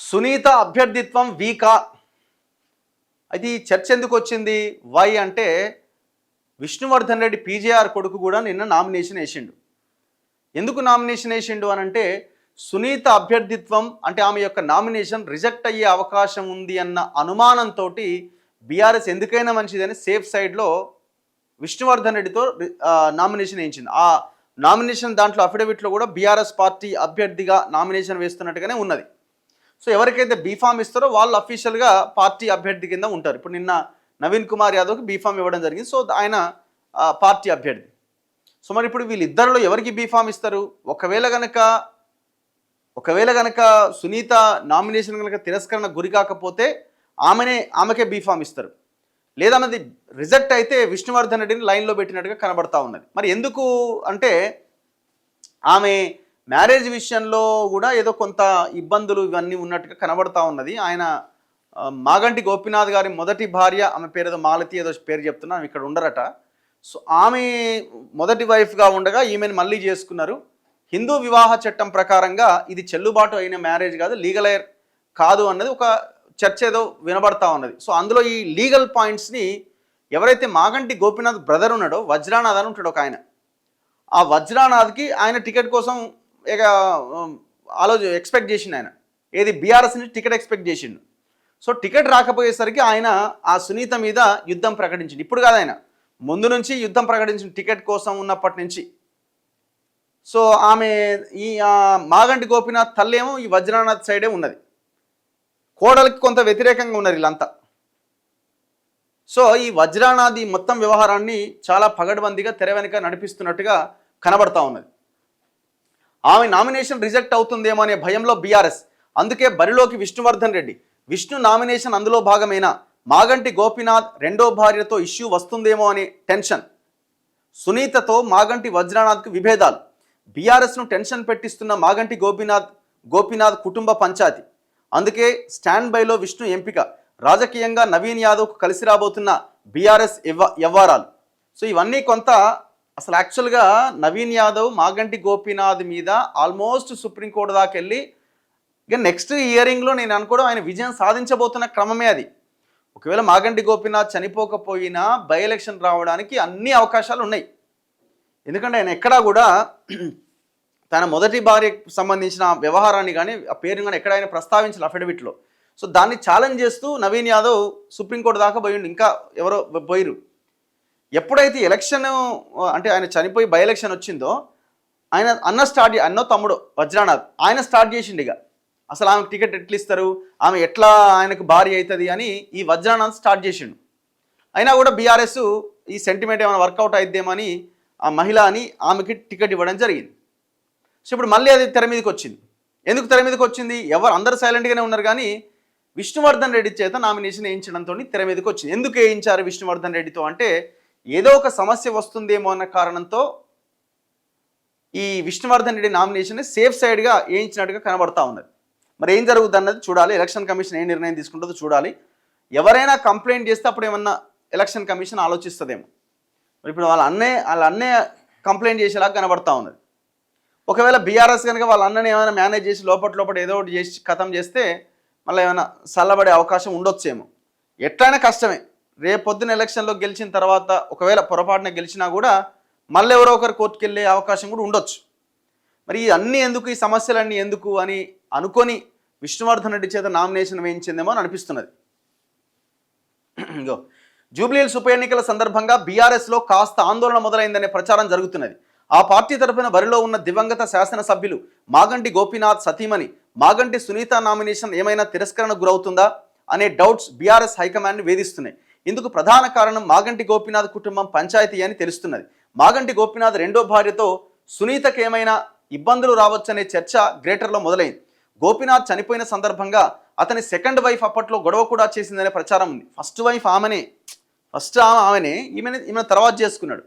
సునీత అభ్యర్థిత్వం వీకా. అయితే ఈ చర్చ ఎందుకు వచ్చింది? వై అంటే విష్ణువర్ధన్ రెడ్డి పీజేఆర్ కొడుకు కూడా నిన్న నామినేషన్ వేసిండు. ఎందుకు నామినేషన్ వేసిండు అని అంటే సునీత అభ్యర్థిత్వం అంటే ఆమె యొక్క నామినేషన్ రిజెక్ట్ అయ్యే అవకాశం ఉంది అన్న అనుమానంతో బీఆర్ఎస్ ఎందుకైనా మంచిదని సేఫ్ సైడ్లో విష్ణువర్ధన్ రెడ్డితో నామినేషన్ వేయించింది. ఆ నామినేషన్ దాంట్లో అఫిడవిట్లో కూడా బీఆర్ఎస్ పార్టీ అభ్యర్థిగా నామినేషన్ వేస్తున్నట్టుగానే ఉన్నది. సో ఎవరికైతే బీఫామ్ ఇస్తారో వాళ్ళు అఫీషియల్గా పార్టీ అభ్యర్థి కింద ఉంటారు. ఇప్పుడు నిన్న నవీన్ కుమార్ యాదవ్కి బీఫామ్ ఇవ్వడం జరిగింది. సో ఆయన పార్టీ అభ్యర్థి. సో మరి ఇప్పుడు వీళ్ళిద్దరిలో ఎవరికి బీఫామ్ ఇస్తారు? ఒకవేళ గనక సునీత నామినేషన్ కనుక తిరస్కరణ గురి కాకపోతే ఆమెకే బీఫామ్ ఇస్తారు. లేదా అది రిజెక్ట్ అయితే విష్ణువర్ధన్ రెడ్డిని లైన్లో పెట్టినట్టుగా కనబడతా ఉన్నది. మరి ఎందుకు అంటే ఆమె మ్యారేజ్ విషయంలో కూడా ఏదో కొంత ఇబ్బందులు ఇవన్నీ ఉన్నట్టుగా కనబడతా ఉన్నది. ఆయన మాగంటి గోపీనాథ్ గారి మొదటి భార్య, ఆమె పేరు ఏదో మాలతి ఏదో పేరు చెప్తున్నా, ఇక్కడ ఉండరట. సో ఆమె మొదటి వైఫ్గా ఉండగా ఈమెను మళ్ళీ చేసుకున్నారు. హిందూ వివాహ చట్టం ప్రకారంగా ఇది చెల్లుబాటు అయిన మ్యారేజ్ కాదు, లీగలైర్ కాదు అన్నది ఒక చర్చ ఏదో వినబడతా ఉన్నది. సో అందులో ఈ లీగల్ పాయింట్స్ని ఎవరైతే మాగంటి గోపీనాథ్ బ్రదర్ ఉన్నాడో వజ్రానాథ్ అని ఉంటాడు ఒక ఆయన, ఆ వజ్రానాథ్కి ఆయన టికెట్ కోసం ఇక ఎక్స్పెక్ట్ చేసిండు. ఆయన ఏది బీఆర్ఎస్ నుంచి టికెట్ ఎక్స్పెక్ట్ చేసిండు. సో టికెట్ రాకపోయేసరికి ఆయన ఆ సునీత మీద యుద్ధం ప్రకటించింది. ఇప్పుడు కాదు, ఆయన ముందు నుంచి యుద్ధం ప్రకటించిన టికెట్ కోసం ఉన్నప్పటి నుంచి. సో ఆమె ఈ మాగంటి గోపీనాథ్ తల్లేమో ఈ వజ్రానాథ్ సైడే ఉన్నది. కోడలికి కొంత వ్యతిరేకంగా ఉన్నారు వీళ్ళంతా. సో ఈ వజ్రానాథ్ ఈ మొత్తం వ్యవహారాన్ని చాలా పగడ్బందీగా తెర వెనుక నడిపిస్తున్నట్టుగా కనబడతా ఉన్నది. ఆమె నామినేషన్ రిజెక్ట్ అవుతుందేమో అనే భయంలో బీఆర్ఎస్, అందుకే బరిలోకి విష్ణువర్ధన్ రెడ్డి. విష్ణు నామినేషన్ అందులో భాగమేనా? మాగంటి గోపీనాథ్ రెండో భార్యతో ఇష్యూ వస్తుందేమో అనే టెన్షన్. సునీతతో మాగంటి వజ్రానాథ్కు విభేదాలు. బీఆర్ఎస్ను టెన్షన్ పెట్టిస్తున్న మాగంటి గోపీనాథ్ కుటుంబ పంచాయతీ. అందుకే స్టాండ్ బైలో విష్ణు ఎంపిక. రాజకీయంగా నవీన్ యాదవ్కు కలిసి రాబోతున్న బీఆర్ఎస్ వ్యవహారాలు. సో ఇవన్నీ కొంత అసలు యాక్చువల్గా నవీన్ యాదవ్ మాగంటి గోపీనాథ్ మీద ఆల్మోస్ట్ సుప్రీంకోర్టు దాకా వెళ్ళి ఇక నెక్స్ట్ హియరింగ్లో నేను అనుకోవడం ఆయన విజయం సాధించబోతున్న క్రమమే అది. ఒకవేళ మాగంటి గోపీనాథ్ చనిపోకపోయినా బై ఎలక్షన్ రావడానికి అన్ని అవకాశాలు ఉన్నాయి. ఎందుకంటే ఆయన ఎక్కడా కూడా తన మొదటి భార్యకు సంబంధించిన వ్యవహారాన్ని కానీ ఆ పేరుని కానీ ఎక్కడ ఆయన ప్రస్తావించాలి అఫిడవిట్లో. సో దాన్ని ఛాలెంజ్ చేస్తూ నవీన్ యాదవ్ సుప్రీంకోర్టు దాకా పోయిండు. ఇంకా ఎవరో పోయిరు. ఎప్పుడైతే ఎలక్షన్ అంటే ఆయన చనిపోయి బై ఎలక్షన్ వచ్చిందో ఆయన అన్నో తమ్ముడు వజ్రానాథ్ ఆయన స్టార్ట్ చేసిండు. ఇక అసలు ఆమెకు టికెట్ ఎట్లా ఇస్తారు, ఆమె ఎట్లా ఆయనకు భార్య అవుతుంది అని ఈ వజ్రానాథ్ స్టార్ట్ చేసిండు. అయినా కూడా బీఆర్ఎస్ ఈ సెంటిమెంట్ ఏమైనా వర్కౌట్ అయిద్దేమో అని ఆ మహిళ అని ఆమెకి టికెట్ ఇవ్వడం జరిగింది. సో ఇప్పుడు మళ్ళీ అది తెర మీదకి వచ్చింది. ఎందుకు తెర మీదకి వచ్చింది? అందరూ సైలెంట్గానే ఉన్నారు కానీ విష్ణువర్ధన్ రెడ్డి చేత నామినేషన్ వేయించడంతో తెర మీదకి వచ్చింది. ఎందుకు వేయించారు విష్ణువర్ధన్ రెడ్డితో అంటే ఏదో ఒక సమస్య వస్తుందేమో అన్న కారణంతో ఈ విష్ణువర్ధన్ రెడ్డి నామినేషన్ సేఫ్ సైడ్గా వేయించినట్టుగా కనబడతా ఉన్నది. మరి ఏం జరుగుతుంది అన్నది చూడాలి. ఎలక్షన్ కమిషన్ ఏ నిర్ణయం తీసుకుంటుందో చూడాలి. ఎవరైనా కంప్లైంట్ చేస్తే అప్పుడు ఏమన్నా ఎలక్షన్ కమిషన్ ఆలోచిస్తుందేమో. మరి ఇప్పుడు వాళ్ళ అన్నే కంప్లైంట్ చేసేలాగా కనబడతా ఉన్నది. ఒకవేళ బీఆర్ఎస్ కనుక వాళ్ళ అన్నని ఏమైనా మేనేజ్ చేసి లోపల ఏదో ఒకటి చేసి ఖతం చేస్తే మళ్ళీ ఏమైనా చల్లబడే అవకాశం ఉండొచ్చేమో. ఎట్లయినా కష్టమే. రేపొద్దున ఎలక్షన్లో గెలిచిన తర్వాత ఒకవేళ పొరపాటున గెలిచినా కూడా మళ్ళీ ఎవరో ఒకరు కోర్టుకు వెళ్ళే అవకాశం కూడా ఉండొచ్చు. మరి అన్నీ ఎందుకు, ఈ సమస్యలన్నీ ఎందుకు అని అనుకొని విష్ణువర్ధన్ రెడ్డి చేత నామినేషన్ వేయించిందేమో అని అనిపిస్తున్నది. జూబ్లీహిల్స్ ఉప ఎన్నికల సందర్భంగా బీఆర్ఎస్లో కాస్త ఆందోళన మొదలైందనే ప్రచారం జరుగుతున్నది. ఆ పార్టీ తరఫున బరిలో ఉన్న దివంగత శాసనసభ్యులు మాగంటి గోపీనాథ్ సతీమణి మాగంటి సునీత నామినేషన్ ఏమైనా తిరస్కరణకు గురవుతుందా అనే డౌట్స్ బీఆర్ఎస్ హైకమాండ్ని వేధిస్తున్నాయి. ఇందుకు ప్రధాన కారణం మాగంటి గోపీనాథ్ కుటుంబం పంచాయతీ అని తెలుస్తున్నది. మాగంటి గోపీనాథ్ రెండో భార్యతో సునీతకు ఏమైనా ఇబ్బందులు రావచ్చనే చర్చ గ్రేటర్లో మొదలైంది. గోపీనాథ్ చనిపోయిన సందర్భంగా అతని సెకండ్ వైఫ్ అప్పట్లో గొడవ కూడా చేసిందనే ప్రచారం ఉంది. ఫస్ట్ వైఫ్ ఆమెనే, ఈమెను తర్వాత చేసుకున్నాడు.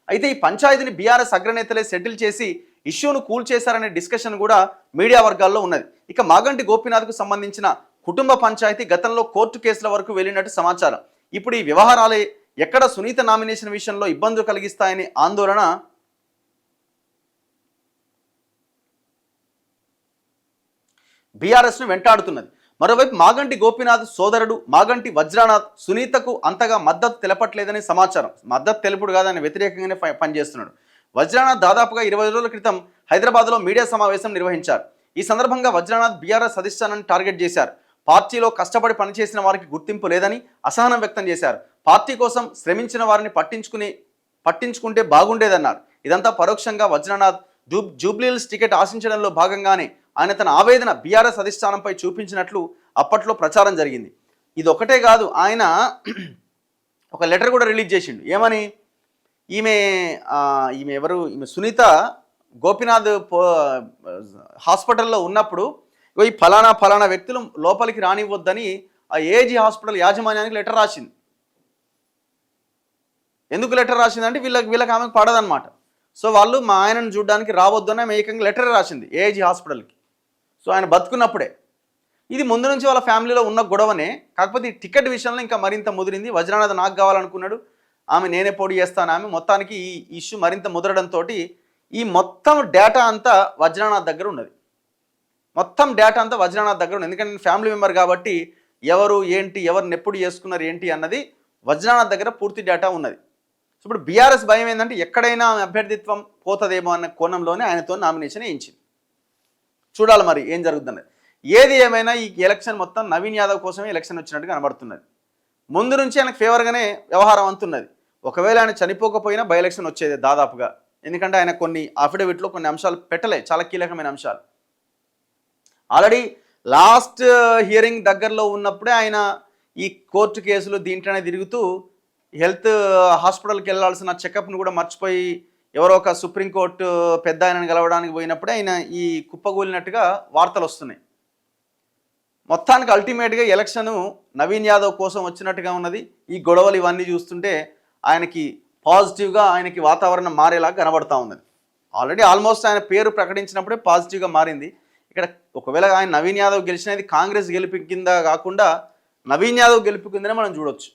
అయితే ఈ పంచాయతీని బీఆర్ఎస్ అగ్రనేతలే సెటిల్ చేసి ఇష్యూను కూల్ చేశారనే డిస్కషన్ కూడా మీడియా వర్గాల్లో ఉన్నది. ఇక మాగంటి గోపీనాథ్కు సంబంధించిన కుటుంబ పంచాయతీ గతంలో కోర్టు కేసుల వరకు వెళ్ళినట్టు సమాచారం. ఇప్పుడు ఈ వ్యవహారాలే ఎక్కడ సునీత నామినేషన్ విషయంలో ఇబ్బందులు కలిగిస్తాయని ఆందోళన బీఆర్ఎస్ను వెంటాడుతున్నది. మరోవైపు మాగంటి గోపీనాథ్ సోదరుడు మాగంటి వజ్రనాథ్ సునీతకు అంతగా మద్దతు తెలపట్లేదని సమాచారం. మద్దతు తెలుపుడు కాదని వ్యతిరేకంగానే పనిచేస్తున్నాడు. వజ్రనాథ్ దాదాపుగా 20 రోజుల క్రితం హైదరాబాద్లో మీడియా సమావేశం నిర్వహించారు. ఈ సందర్భంగా వజ్రనాథ్ బీఆర్ఎస్ అధిష్టానాన్ని టార్గెట్ చేశారు. పార్టీలో కష్టపడి పనిచేసిన వారికి గుర్తింపు లేదని అసహనం వ్యక్తం చేశారు. పార్టీ కోసం శ్రమించిన వారిని పట్టించుకుంటే బాగుండేదన్నారు. ఇదంతా పరోక్షంగా వజ్రనాథ్ జూబ్లీహిల్స్ టికెట్ ఆశించడంలో భాగంగానే ఆయన తన ఆవేదన బీఆర్ఎస్ అధిష్టానంపై చూపించినట్లు అప్పట్లో ప్రచారం జరిగింది. ఇది ఒకటే కాదు, ఆయన ఒక లెటర్ కూడా రిలీజ్ చేసిండు. ఏమని? ఈమె ఈమె సునీత గోపీనాథ్ హాస్పిటల్లో ఉన్నప్పుడు ఈ ఫలానా వ్యక్తులు లోపలికి రానివ్వద్దని ఆ ఏజీ హాస్పిటల్ యాజమాన్యానికి లెటర్ రాసింది. ఎందుకు లెటర్ రాసిందంటే వీళ్ళకి ఆమెకు పడదన్నమాట. సో వాళ్ళు మా ఆయనను చూడడానికి రావద్దని ఆమె ఏకంగా లెటర్ రాసింది ఏజీ హాస్పిటల్కి. సో ఆయన బతుకున్నప్పుడే. ఇది ముందు నుంచి వాళ్ళ ఫ్యామిలీలో ఉన్న గొడవనే. కాకపోతే ఈ టికెట్ విషయంలో ఇంకా మరింత ముదిరింది. వజ్రనాథ్ నాకు కావాలనుకున్నాడు, ఆమె నేనే పోటీ చేస్తాను. ఆమె మొత్తానికి ఈ ఇష్యూ మరింత ముదరడంతో ఈ మొత్తం డేటా అంతా వజ్రనాథ్ దగ్గర ఉన్నది. ఎందుకంటే నేను ఫ్యామిలీ మెంబర్ కాబట్టి ఎవరు ఏంటి, ఎవరిని ఎప్పుడు చేసుకున్నారు ఏంటి అన్నది వజ్రనాథ్ దగ్గర పూర్తి డేటా ఉన్నది. సో ఇప్పుడు బీఆర్ఎస్ భయం ఏంటంటే ఎక్కడైనా ఆమె అభ్యర్థిత్వం పోతుందేమో అన్న కోణంలోనే ఆయనతో నామినేషన్ వేయించింది. చూడాలి మరి ఏం జరుగుతుంది. ఏది ఏమైనా ఈ ఎలక్షన్ మొత్తం నవీన్ యాదవ్ కోసమే ఎలక్షన్ వచ్చినట్టు కనబడుతున్నది. ముందు నుంచి ఆయనకు ఫేవర్గానే వ్యవహారం అంతున్నది. ఒకవేళ ఆయన చనిపోకపోయినా బై ఎలక్షన్ వచ్చేది దాదాపుగా. ఎందుకంటే ఆయన కొన్ని అఫిడవిట్లో కొన్ని అంశాలు పెట్టలే, చాలా కీలకమైన అంశాలు. ఆల్రెడీ లాస్ట్ హియరింగ్ దగ్గరలో ఉన్నప్పుడే ఆయన ఈ కోర్టు కేసులు దీంట్లోనే తిరుగుతూ హెల్త్ హాస్పిటల్కి వెళ్ళాల్సిన చెకప్ను కూడా మర్చిపోయి ఎవరో ఒక సుప్రీంకోర్టు పెద్ద ఆయనను కలవడానికి పోయినప్పుడే ఆయన ఈ కుప్పగూలినట్టుగా వార్తలు వస్తున్నాయి. మొత్తానికి అల్టిమేట్గా ఎలక్షను నవీన్ యాదవ్ కోసం వచ్చినట్టుగా ఉన్నది. ఈ గొడవలు ఇవన్నీ చూస్తుంటే ఆయనకి పాజిటివ్గా ఆయనకి వాతావరణం మారేలాగా కనబడతా ఉన్నది. ఆల్రెడీ ఆల్మోస్ట్ ఆయన పేరు ప్రకటించినప్పుడే పాజిటివ్గా మారింది. ఇక్కడ ఒకవేళ ఆయన నవీన్ యాదవ్ గెలిచినది కాంగ్రెస్ గెలుపు కింద కాకుండా నవీన్ యాదవ్ గెలుపు కిందనే మనం చూడొచ్చు.